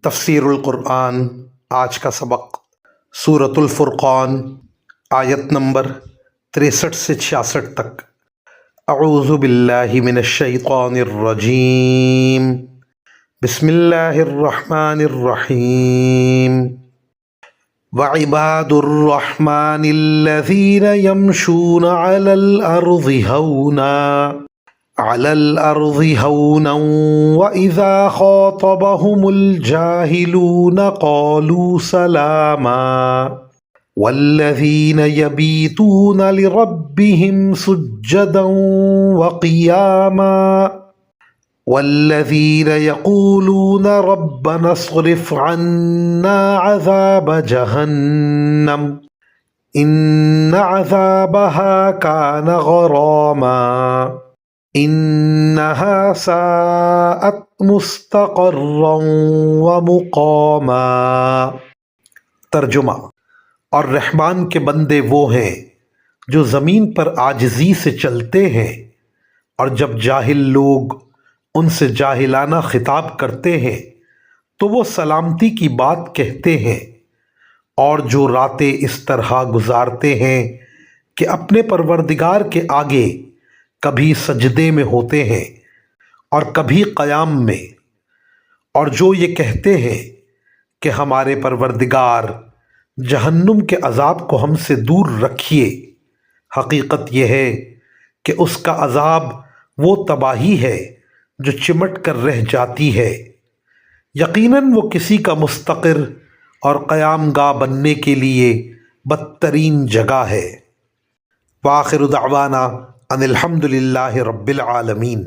تفسیر القرآن آج کا سبق سورۃ الفرقان آیت نمبر 63 سے 66 تک۔ اعوذ باللہ من الشیطان الرجیم، بسم اللہ الرحمن الرحیم۔ وعباد الرحمن الذین یمشون علی الارض ہونا وَإِذَا خَاطَبَهُمُ الْجَاهِلُونَ قَالُوا سَلَامًا وَالَّذِينَ يَبِيتُونَ لِرَبِّهِمْ سُجَّدًا وَقِيَامًا وَالَّذِينَ يَقُولُونَ رَبَّنَا اصْرِفْ عَنَّا عَذَابَ جَهَنَّمَ إِنَّ عَذَابَهَا كَانَ غَرَامًا انہا ساءت مستقرا ومقاما۔ ترجمہ۔ اور رحمان کے بندے وہ ہیں جو زمین پر عاجزی سے چلتے ہیں، اور جب جاہل لوگ ان سے جاہلانہ خطاب کرتے ہیں تو وہ سلامتی کی بات کہتے ہیں، اور جو راتیں اس طرح گزارتے ہیں کہ اپنے پروردگار کے آگے کبھی سجدے میں ہوتے ہیں اور کبھی قیام میں، اور جو یہ کہتے ہیں کہ ہمارے پروردگار جہنم کے عذاب کو ہم سے دور رکھیے، حقیقت یہ ہے کہ اس کا عذاب وہ تباہی ہے جو چمٹ کر رہ جاتی ہے، یقیناً وہ کسی کا مستقر اور قیام گاہ بننے کے لیے بدترین جگہ ہے۔ وآخر دعوانا ان الحمد للہ رب العالمین۔